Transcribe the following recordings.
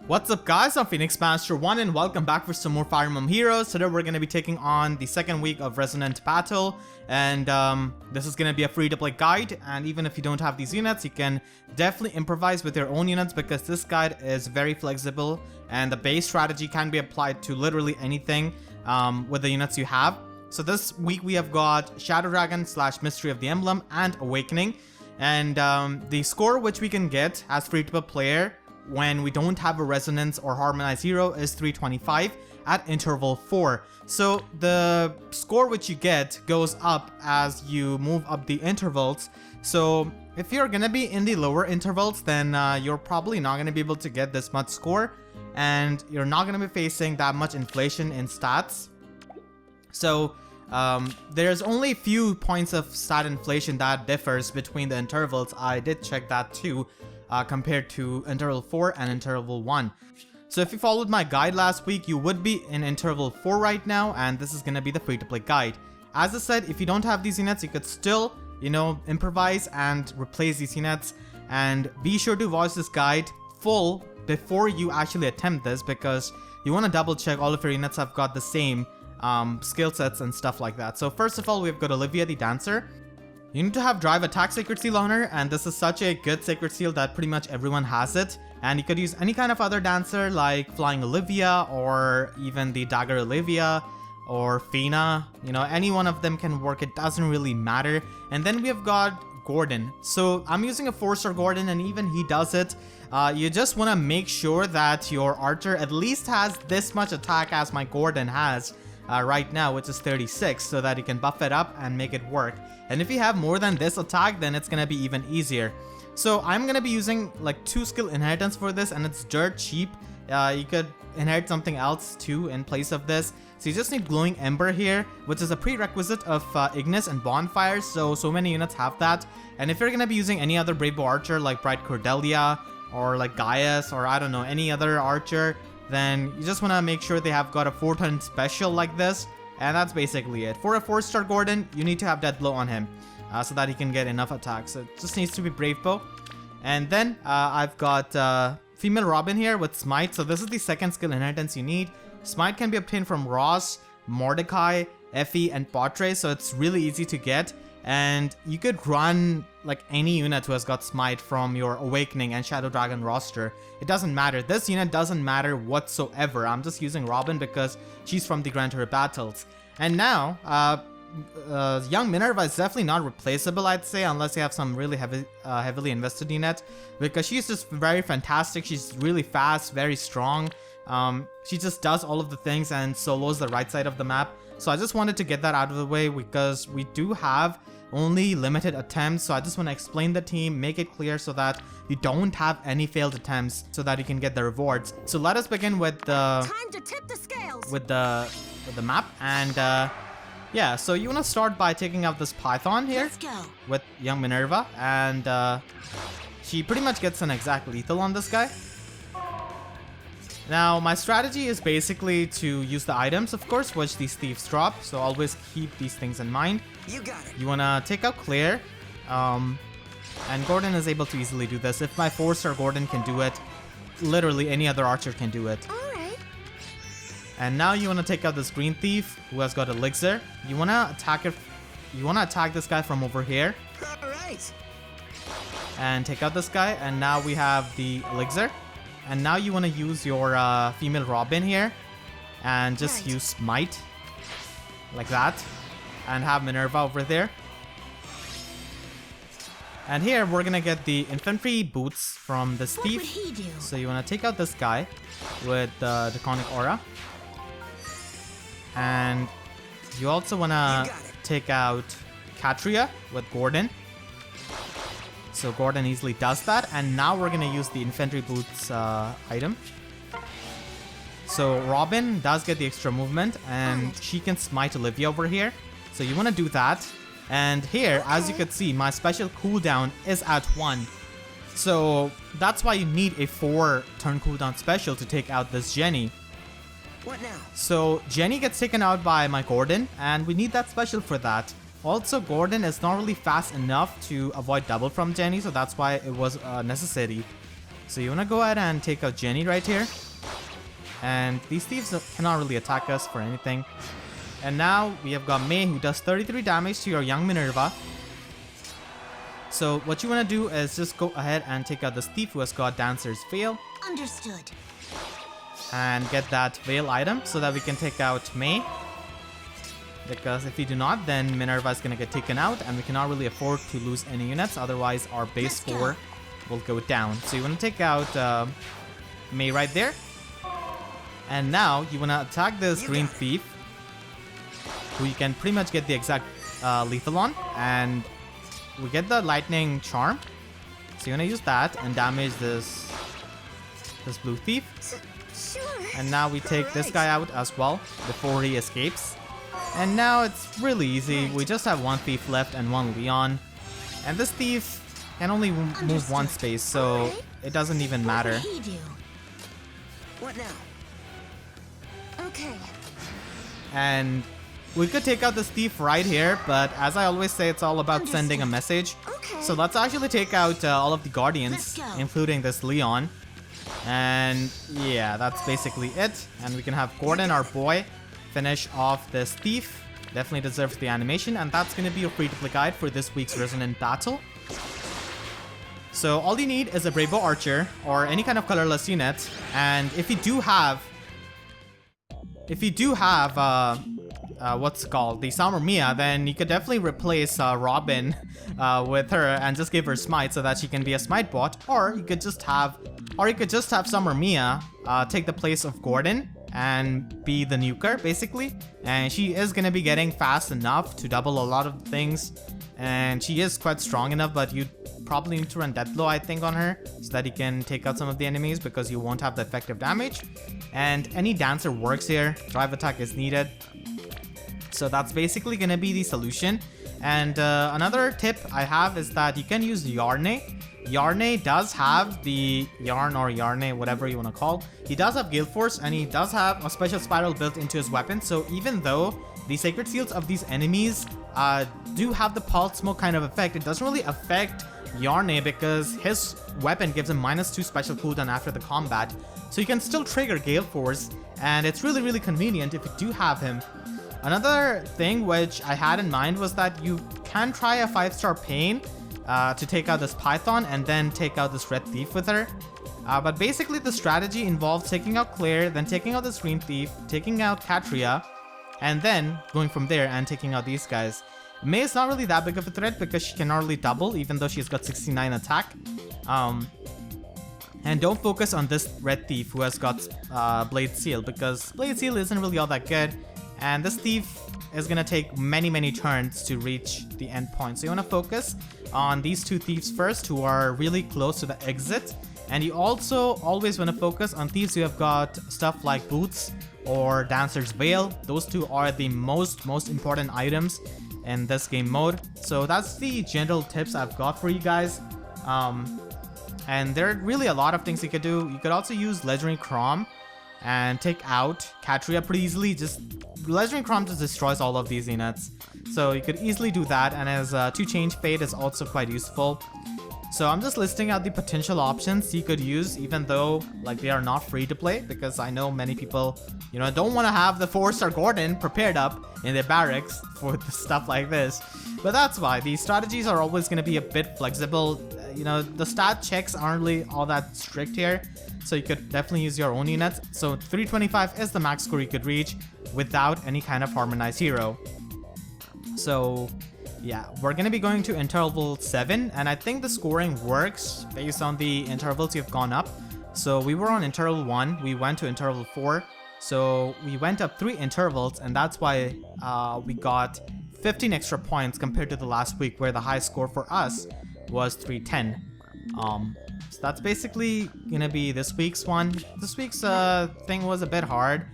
What's up guys, I'm Phoenix Master 1 and welcome back for some more Fire Emblem Heroes. Today we're going to be taking on the second week of Resonant Battle, and this is going to be a free-to-play guide, and even if you don't have these units, you can definitely improvise with your own units because this guide is very flexible and the base strategy can be applied to literally anything with the units you have. So this week we have got Shadow Dragon / Mystery of the Emblem and Awakening, and the score which we can get as free-to-play player when we don't have a Resonance or Harmonized Hero is 325 at interval 4. So the score which you get goes up as you move up the intervals. So if you're gonna be in the lower intervals, then you're probably not gonna be able to get this much score, and you're not gonna be facing that much inflation in stats. So there's only a few points of stat inflation that differs between the intervals. I did check that too. Compared to interval 4 and interval 1. So if you followed my guide last week, you would be in interval 4 right now, and this is going to be the free-to-play guide. As I said, if you don't have these units, you could still, improvise and replace these units, and be sure to watch this guide full before you actually attempt this, because you want to double check all of your units have got the same skill sets and stuff like that. So first of all, we've got Olivia the Dancer. You need to have Drive Attack Sacred Seal on her, and this is such a good Sacred Seal that pretty much everyone has it. And you could use any kind of other dancer like Flying Olivia or even the Dagger Olivia or Fina. Any one of them can work, it doesn't really matter. And then we have got Gordon. So I'm using a 4-star Gordon, and even he does it. You just want to make sure that your archer at least has this much attack as my Gordon has right now, which is 36, so that you can buff it up and make it work. And if you have more than this attack, then it's gonna be even easier. So I'm gonna be using like 2 skill inheritance for this, and it's dirt cheap. You could inherit something else too in place of this. So you just need Glowing Ember here, which is a prerequisite of Ignis and Bonfires, so many units have that. And if you're gonna be using any other Brave Bow Archer like Bright Cordelia or like Gaius, or I don't know, any other archer, then you just want to make sure they have got a 4-turn special like this, and that's basically it. For a 4-star Gordon, you need to have Death Blow on him so that he can get enough attacks. So it just needs to be Brave Bow. And then I've got Female Robin here with Smite. So this is the second skill inheritance you need. Smite can be obtained from Ross, Mordecai, Effie, and Portray, so it's really easy to get. And you could run like any unit who has got Smite from your Awakening and Shadow Dragon roster. It doesn't matter. This unit doesn't matter whatsoever. I'm just using Robin because she's from the Grand Tour Battles. And now, Young Minerva is definitely not replaceable, I'd say, unless you have some really heavily invested unit, because she's just very fantastic. She's really fast, very strong. She just does all of the things and solos the right side of the map. So I just wanted to get that out of the way because we do have only limited attempts. So I just want to explain the team, make it clear so that you don't have any failed attempts, so that you can get the rewards. So let us begin with the time to tip the scales with the map. And yeah, so you want to start by taking out this Python here. Let's go. With Young Minerva, and she pretty much gets an exact lethal on this guy. Now, my strategy is basically to use the items, of course, which these thieves drop. So always keep these things in mind. You got it. You want to take out Claire. And Gordon is able to easily do this. If my 4-star Gordon can do it, literally any other archer can do it. Alright. And now you want to take out this green thief who has got Elixir. You want to attack it. You want to attack this guy from over here. Alright. And take out this guy. And now we have the Elixir. And now you want to use your Female Robin here and just use Smite like that, and have Minerva over there. And here we're gonna get the infantry boots from this thief. What would he do? So you want to take out this guy with the Draconic Aura, and you also want to take out Katria with Gordon. So Gordon easily does that, and now we're gonna use the infantry boots item. So Robin does get the extra movement, and she can smite Olivia over here. So you want to do that. And here, as you can see, my special cooldown is at 1. So that's why you need a 4-turn cooldown special to take out this Jenny. What now? So Jenny gets taken out by my Gordon, and we need that special for that. Also, Gordon is not really fast enough to avoid double from Jenny, so that's why it was necessary. So you want to go ahead and take out Jenny right here. And these thieves cannot really attack us for anything. And now we have got May, who does 33 damage to your young Minerva. So what you want to do is just go ahead and take out this thief who has got Dancer's Veil. Understood. And get that Veil item so that we can take out May. Because if we do not, then Minerva is going to get taken out and we cannot really afford to lose any units. Otherwise, our base score will go down. So you want to take out May right there. And now you want to attack this green thief, who you can pretty much get the exact lethal on. And we get the lightning charm. So you want to use that and damage this blue thief. Sure. And now we take this guy out as well before he escapes. And now it's really easy. We just have one thief left and one Leon. And this thief can only move one space, so it doesn't even matter. What will he do? What now? Okay. And we could take out this thief right here, but as I always say, it's all about sending a message. Okay. So let's actually take out all of the Guardians, including this Leon. And yeah, that's basically it. And we can have Gordon, our boy, finish off this thief. Definitely deserves the animation. And that's going to be your free-to-play guide for this week's Resonant Battle. So all you need is a Bravo Archer or any kind of colorless unit. And if you do have what's it called, the Summer Mia, then you could definitely replace Robin with her and just give her Smite so that she can be a Smite bot. Or you could just have Summer Mia take the place of Gordon and be the nuker basically. And she is gonna be getting fast enough to double a lot of things, and she is quite strong enough, but you probably need to run Deathblow, I think, on her so that you can take out some of the enemies because you won't have the effective damage. And any dancer works here. Drive attack is needed. So that's basically gonna be the solution. And another tip I have is that you can use Yarne. Yarne does have the Yarn or Yarne, whatever you want to call. He does have Gale Force and he does have a special spiral built into his weapon. So even though the sacred seals of these enemies do have the pulse smoke kind of effect, it doesn't really affect Yarne because his weapon gives him -2 special cooldown after the combat. So you can still trigger Gale Force, and it's really, really convenient if you do have him. Another thing which I had in mind was that you can try a 5-star Pain to take out this Python and then take out this Red Thief with her. But basically the strategy involves taking out Claire, then taking out this Green Thief, taking out Katria, and then going from there and taking out these guys. May is not really that big of a threat because she cannot really double even though she's got 69 attack. And don't focus on this Red Thief who has got Blade Seal because Blade Seal isn't really all that good. And this thief is gonna take many turns to reach the end point. So you wanna focus on these two thieves first who are really close to the exit. And you also always wanna focus on thieves who have got stuff like Boots or Dancer's Veil. Those two are the most important items in this game mode. So that's the general tips I've got for you guys. And there are really a lot of things you could do. You could also use Legendary Crom and take out Katria pretty easily. Just Legendary Crom just destroys all of these units. So you could easily do that, and as 2 Change Fate is also quite useful. So I'm just listing out the potential options you could use, even though like they are not free to play, because I know many people, you know, don't want to have the 4-star Gordon prepared up in their barracks for stuff like this. But that's why these strategies are always going to be a bit flexible. You know, the stat checks aren't really all that strict here, so you could definitely use your own units. So 325 is the max score you could reach without any kind of harmonized hero. So yeah, we're gonna be going to interval 7, and I think the scoring works based on the intervals you've gone up. So we were on interval 1, we went to interval 4, so we went up 3 intervals, and that's why we got 15 extra points compared to the last week where the high score for us was 310. So that's basically gonna be this week's one. This week's thing was a bit hard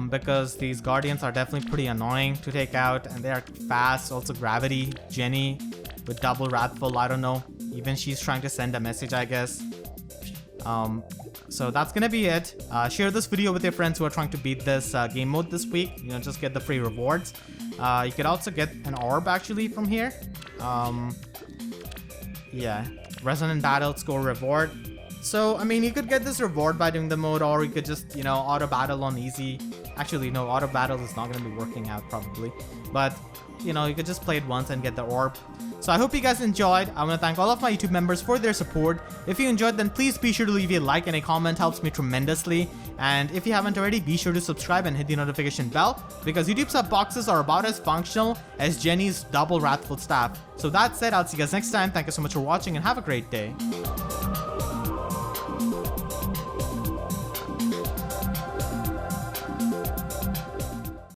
because these Guardians are definitely pretty annoying to take out, and they are fast. Also Gravity, Jenny with double Wrathful, I don't know, even she's trying to send a message, I guess. So that's gonna be it. Share this video with your friends who are trying to beat this game mode this week. You know, just get the free rewards. You could also get an orb actually from here. Yeah, Resonant Battle score reward. So, I mean, you could get this reward by doing the mode, or you could just, you know, auto battle on easy. Actually, no, auto battle is not going to be working out probably. But, you know, you could just play it once and get the orb. So I hope you guys enjoyed. I want to thank all of my YouTube members for their support. If you enjoyed, then please be sure to leave a like and a comment. Helps me tremendously. And if you haven't already, be sure to subscribe and hit the notification bell, because YouTube sub boxes are about as functional as Jenny's double wrathful staff. So that said, I'll see you guys next time. Thank you so much for watching and have a great day.